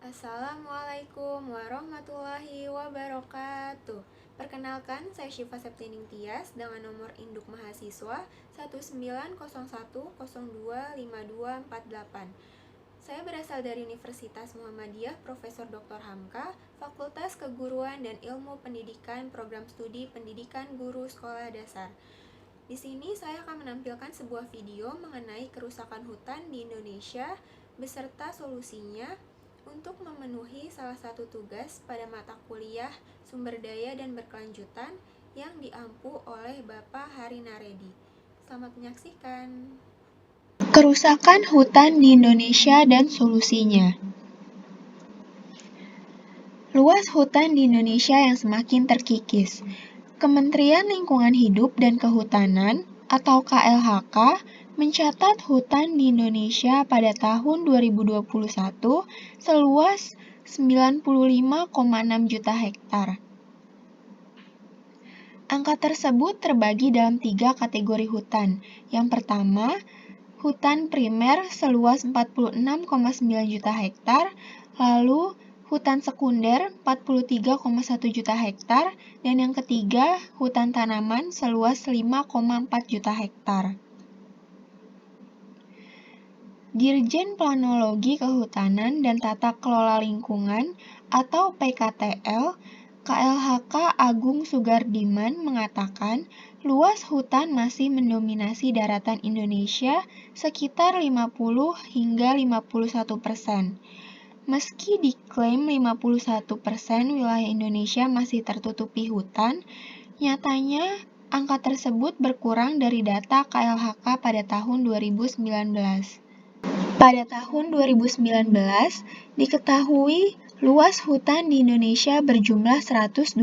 Assalamualaikum warahmatullahi wabarakatuh. Perkenalkan, saya Syifa Septining Tias dengan nomor induk mahasiswa 19010252248. Saya berasal dari Universitas Muhammadiyah Profesor Dr. Hamka, Fakultas Keguruan dan Ilmu Pendidikan, Program Studi Pendidikan Guru Sekolah Dasar. Di sini saya akan menampilkan sebuah video mengenai kerusakan hutan di Indonesia beserta solusinya untuk memenuhi salah satu tugas pada mata kuliah Sumber Daya dan Berkelanjutan yang diampu oleh Bapak Hari Naredi. Selamat menyaksikan. Kerusakan hutan di Indonesia dan solusinya. Luas hutan di Indonesia yang semakin terkikis. Kementerian Lingkungan Hidup dan Kehutanan atau KLHK mencatat hutan di Indonesia pada tahun 2021 seluas 95,6 juta hektar. Angka tersebut terbagi dalam 3 kategori hutan. Yang pertama, hutan primer seluas 46,9 juta hektar, lalu hutan sekunder 43,1 juta hektar, dan yang ketiga, hutan tanaman seluas 5,4 juta hektar. Dirjen Planologi Kehutanan dan Tata Kelola Lingkungan atau PKTL, KLHK Agung Sugardiman mengatakan luas hutan masih mendominasi daratan Indonesia sekitar 50 hingga 51%. Meski diklaim 51% wilayah Indonesia masih tertutupi hutan, nyatanya angka tersebut berkurang dari data KLHK pada tahun 2019. Pada tahun 2019, diketahui luas hutan di Indonesia berjumlah 125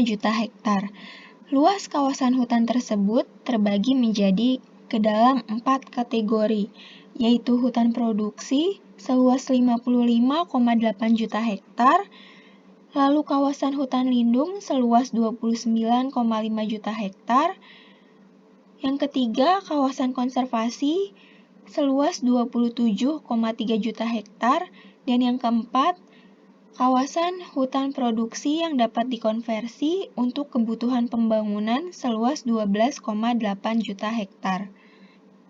juta hektar. Luas kawasan hutan tersebut terbagi menjadi ke dalam 4 kategori, yaitu hutan produksi seluas 55,8 juta hektar, lalu kawasan hutan lindung seluas 29,5 juta hektar, yang ketiga kawasan konservasi seluas 27,3 juta hektar, dan yang keempat, kawasan hutan produksi yang dapat dikonversi untuk kebutuhan pembangunan seluas 12,8 juta hektar.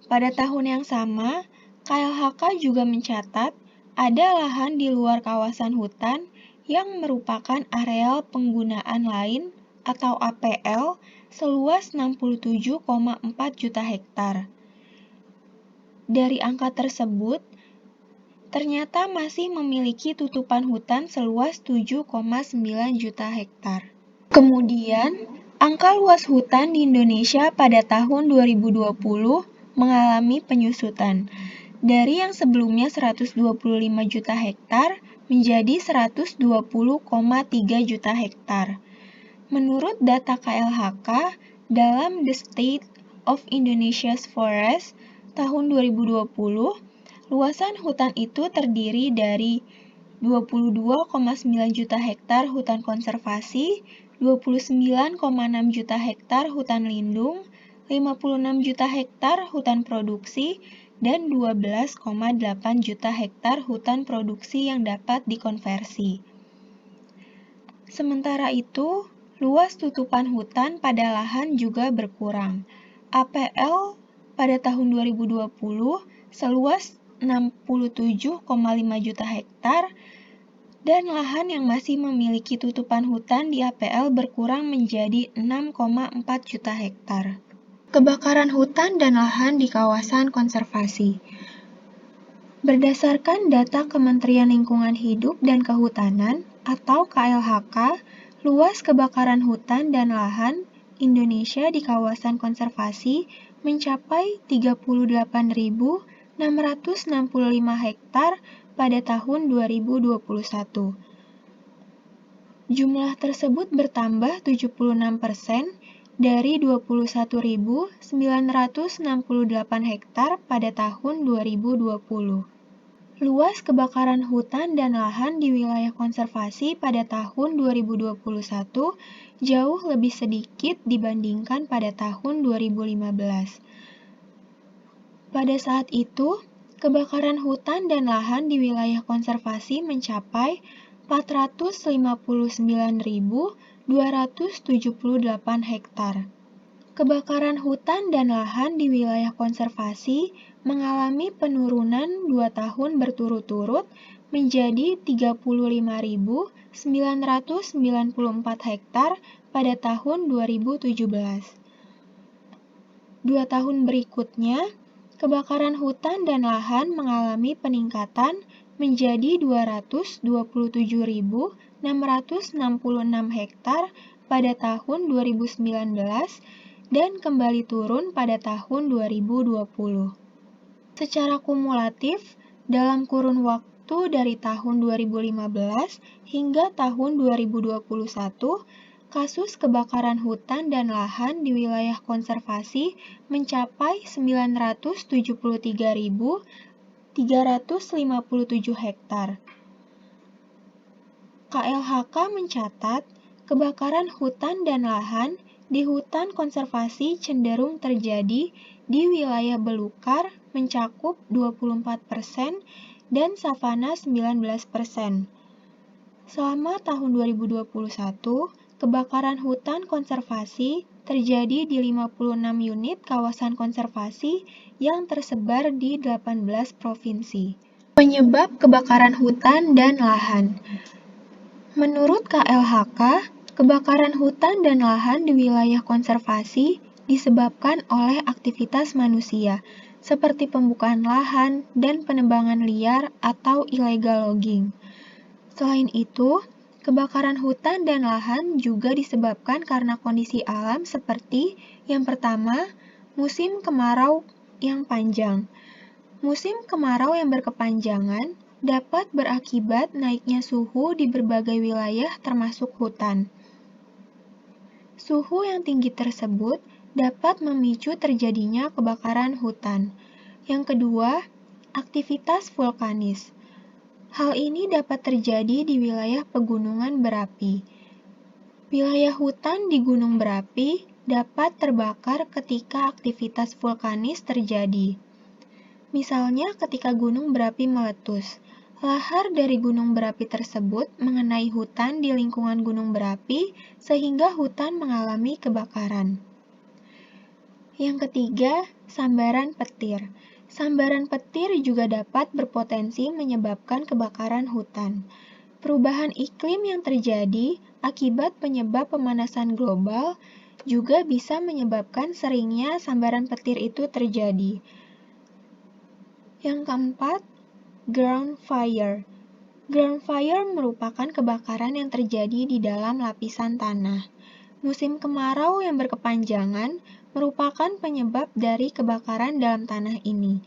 Pada tahun yang sama, KLHK juga mencatat ada lahan di luar kawasan hutan yang merupakan areal penggunaan lain atau APL seluas 67,4 juta hektar. Dari angka tersebut, ternyata masih memiliki tutupan hutan seluas 7,9 juta hektar. Kemudian, angka luas hutan di Indonesia pada tahun 2020 mengalami penyusutan. Dari yang sebelumnya 125 juta hektar menjadi 120,3 juta hektar. Menurut data KLHK, dalam The State of Indonesia's Forest tahun 2020, luasan hutan itu terdiri dari 22,9 juta hektar hutan konservasi, 29,6 juta hektar hutan lindung, 56 juta hektar hutan produksi, dan 12,8 juta hektar hutan produksi yang dapat dikonversi. Sementara itu, luas tutupan hutan pada lahan juga berkurang. APL pada tahun 2020 seluas 67,5 juta hektar, dan lahan yang masih memiliki tutupan hutan di APL berkurang menjadi 6,4 juta hektar. Kebakaran hutan dan lahan di kawasan konservasi. Berdasarkan data Kementerian Lingkungan Hidup dan Kehutanan atau KLHK, luas kebakaran hutan dan lahan Indonesia di kawasan konservasi mencapai 38.665 hektar pada tahun 2021. Jumlah tersebut bertambah 76% dari 21.968 hektar pada tahun 2020. Luas kebakaran hutan dan lahan di wilayah konservasi pada tahun 2021 jauh lebih sedikit dibandingkan pada tahun 2015. Pada saat itu, Kebakaran hutan dan lahan di wilayah konservasi mencapai 459.278 hektar. Kebakaran hutan dan lahan di wilayah konservasi mengalami penurunan 2 tahun berturut-turut menjadi 35.994 hektar pada tahun 2017. 2 tahun berikutnya, kebakaran hutan dan lahan mengalami peningkatan menjadi 227.666 hektar pada tahun 2019 dan kembali turun pada tahun 2020. Secara kumulatif, dalam kurun waktu dari tahun 2015 hingga tahun 2021, kasus kebakaran hutan dan lahan di wilayah konservasi mencapai 973.357 hektar. KLHK mencatat, kebakaran hutan dan lahan di hutan konservasi cenderung terjadi di wilayah belukar mencakup 24% dan savana 19%. Selama tahun 2021, kebakaran hutan konservasi terjadi di 56 unit kawasan konservasi yang tersebar di 18 provinsi. Penyebab kebakaran hutan dan lahan. Menurut KLHK, kebakaran hutan dan lahan di wilayah konservasi disebabkan oleh aktivitas manusia, seperti pembukaan lahan dan penebangan liar atau illegal logging. Selain itu, kebakaran hutan dan lahan juga disebabkan karena kondisi alam seperti yang pertama, musim kemarau yang panjang. Musim kemarau yang berkepanjangan dapat berakibat naiknya suhu di berbagai wilayah termasuk hutan. Suhu yang tinggi tersebut dapat memicu terjadinya kebakaran hutan. Yang kedua, aktivitas vulkanis. Hal ini dapat terjadi di wilayah pegunungan berapi. Wilayah hutan di gunung berapi dapat terbakar ketika aktivitas vulkanis terjadi. Misalnya ketika gunung berapi meletus, lahar dari gunung berapi tersebut mengenai hutan di lingkungan gunung berapi sehingga hutan mengalami kebakaran. Yang ketiga, sambaran petir. Sambaran petir juga dapat berpotensi menyebabkan kebakaran hutan. Perubahan iklim yang terjadi akibat penyebab pemanasan global juga bisa menyebabkan seringnya sambaran petir itu terjadi. Yang keempat, ground fire. Ground fire merupakan kebakaran yang terjadi di dalam lapisan tanah. Musim kemarau yang berkepanjangan merupakan penyebab dari kebakaran dalam tanah ini.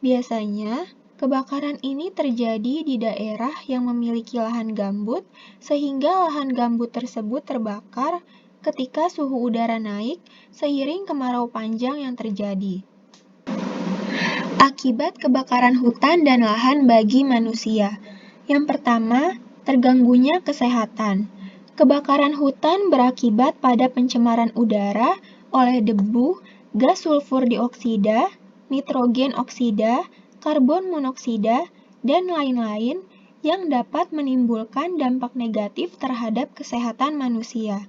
Biasanya, kebakaran ini terjadi di daerah yang memiliki lahan gambut, sehingga lahan gambut tersebut terbakar ketika suhu udara naik seiring kemarau panjang yang terjadi. Akibat kebakaran hutan dan lahan bagi manusia. Yang pertama, terganggunya kesehatan. Kebakaran hutan berakibat pada pencemaran udara oleh debu, gas sulfur dioksida, nitrogen oksida, karbon monoksida, dan lain-lain yang dapat menimbulkan dampak negatif terhadap kesehatan manusia.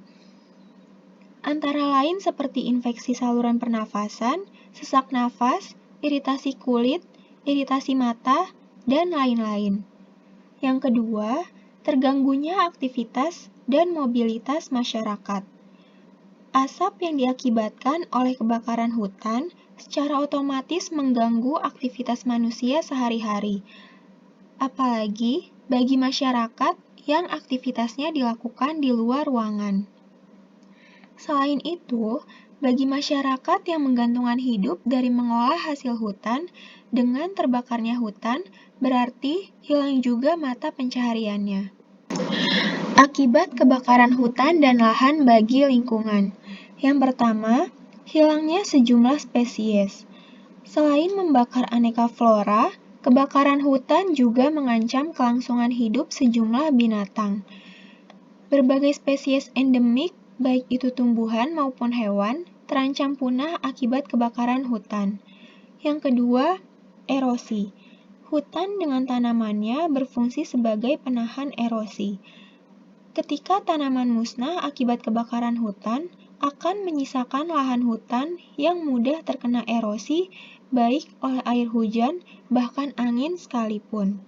Antara lain seperti infeksi saluran pernafasan, sesak nafas, iritasi kulit, iritasi mata, dan lain-lain. Yang kedua, terganggunya aktivitas dan mobilitas masyarakat. Asap yang diakibatkan oleh kebakaran hutan secara otomatis mengganggu aktivitas manusia sehari-hari, apalagi bagi masyarakat yang aktivitasnya dilakukan di luar ruangan. Selain itu, bagi masyarakat yang menggantungkan hidup dari mengolah hasil hutan, dengan terbakarnya hutan, berarti hilang juga mata pencahariannya. Akibat kebakaran hutan dan lahan bagi lingkungan. Yang pertama, hilangnya sejumlah spesies. Selain membakar aneka flora, kebakaran hutan juga mengancam kelangsungan hidup sejumlah binatang. Berbagai spesies endemik, baik itu tumbuhan maupun hewan, terancam punah akibat kebakaran hutan. Yang kedua, erosi. Hutan dengan tanamannya berfungsi sebagai penahan erosi. Ketika tanaman musnah akibat kebakaran hutan, akan menyisakan lahan hutan yang mudah terkena erosi, baik oleh air hujan, bahkan angin sekalipun.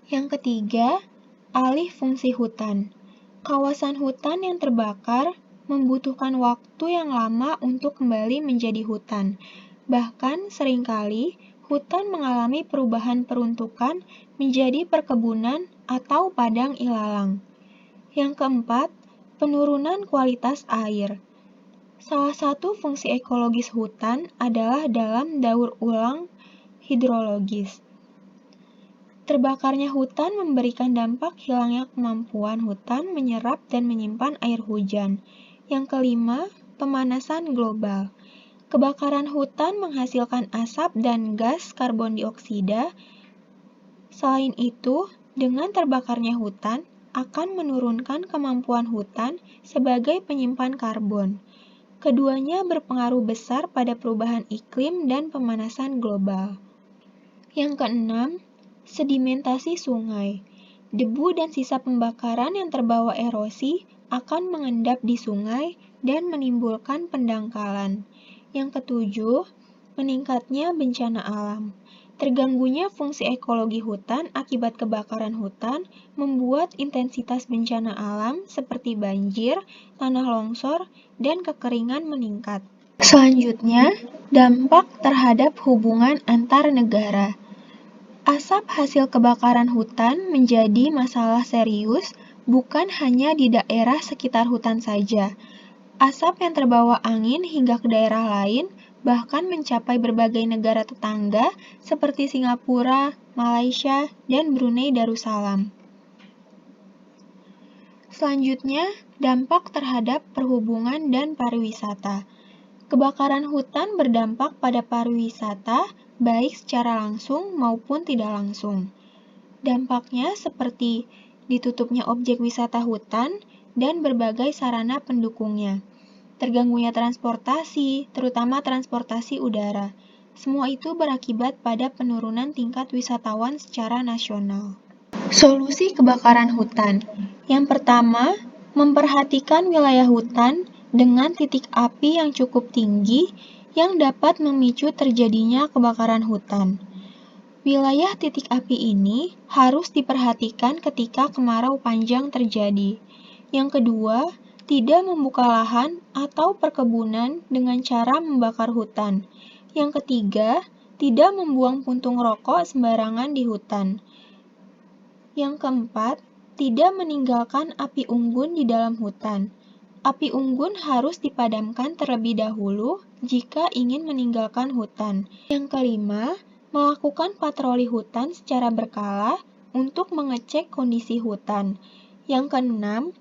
Yang ketiga, alih fungsi hutan. Kawasan hutan yang terbakar membutuhkan waktu yang lama untuk kembali menjadi hutan. Bahkan seringkali hutan mengalami perubahan peruntukan menjadi perkebunan atau padang ilalang. Yang keempat, penurunan kualitas air. Salah satu fungsi ekologis hutan adalah dalam daur ulang hidrologis. Terbakarnya hutan memberikan dampak hilangnya kemampuan hutan menyerap dan menyimpan air hujan. Yang kelima, pemanasan global. Kebakaran hutan menghasilkan asap dan gas karbon dioksida. Selain itu, dengan terbakarnya hutan akan menurunkan kemampuan hutan sebagai penyimpan karbon. Keduanya berpengaruh besar pada perubahan iklim dan pemanasan global. Yang keenam, sedimentasi sungai. Debu dan sisa pembakaran yang terbawa erosi akan mengendap di sungai dan menimbulkan pendangkalan. Yang ketujuh, meningkatnya bencana alam. Terganggunya fungsi ekologi hutan akibat kebakaran hutan membuat intensitas bencana alam seperti banjir, tanah longsor, dan kekeringan meningkat. Selanjutnya, dampak terhadap hubungan antar negara. Asap hasil kebakaran hutan menjadi masalah serius bukan hanya di daerah sekitar hutan saja. Asap yang terbawa angin hingga ke daerah lain bahkan mencapai berbagai negara tetangga seperti Singapura, Malaysia, dan Brunei Darussalam. Selanjutnya, dampak terhadap perhubungan dan pariwisata. Kebakaran hutan berdampak pada pariwisata, baik secara langsung maupun tidak langsung. Dampaknya seperti ditutupnya objek wisata hutan dan berbagai sarana pendukungnya. Terganggunya transportasi, terutama transportasi udara. Semua itu berakibat pada penurunan tingkat wisatawan secara nasional. Solusi kebakaran hutan. Yang pertama, memperhatikan wilayah hutan dengan titik api yang cukup tinggi yang dapat memicu terjadinya kebakaran hutan. Wilayah titik api ini harus diperhatikan ketika kemarau panjang terjadi. Yang kedua, tidak membuka lahan atau perkebunan dengan cara membakar hutan. Yang ketiga, tidak membuang puntung rokok sembarangan di hutan. Yang keempat, tidak meninggalkan api unggun di dalam hutan. Api unggun harus dipadamkan terlebih dahulu jika ingin meninggalkan hutan. Yang kelima, melakukan patroli hutan secara berkala untuk mengecek kondisi hutan. Yang keenam,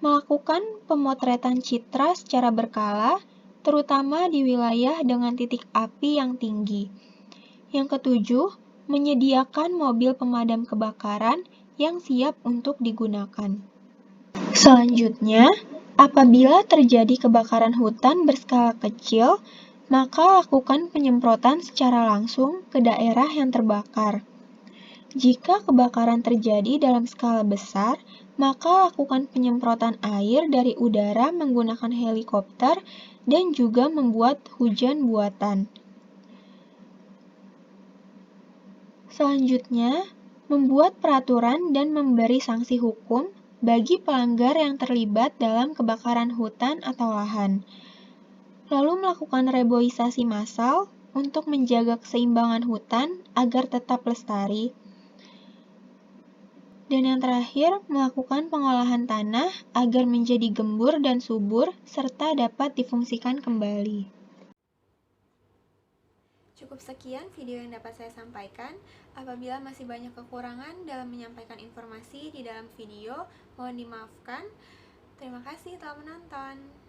melakukan pemotretan citra secara berkala, terutama di wilayah dengan titik api yang tinggi. Yang ketujuh, menyediakan mobil pemadam kebakaran yang siap untuk digunakan. Selanjutnya, apabila terjadi kebakaran hutan berskala kecil, maka lakukan penyemprotan secara langsung ke daerah yang terbakar. Jika kebakaran terjadi dalam skala besar, maka lakukan penyemprotan air dari udara menggunakan helikopter dan juga membuat hujan buatan. Selanjutnya, membuat peraturan dan memberi sanksi hukum bagi pelanggar yang terlibat dalam kebakaran hutan atau lahan. Lalu melakukan reboisasi massal untuk menjaga keseimbangan hutan agar tetap lestari. Dan yang terakhir, melakukan pengolahan tanah agar menjadi gembur dan subur serta dapat difungsikan kembali. Cukup sekian video yang dapat saya sampaikan. Apabila masih banyak kekurangan dalam menyampaikan informasi di dalam video, mohon dimaafkan. Terima kasih telah menonton.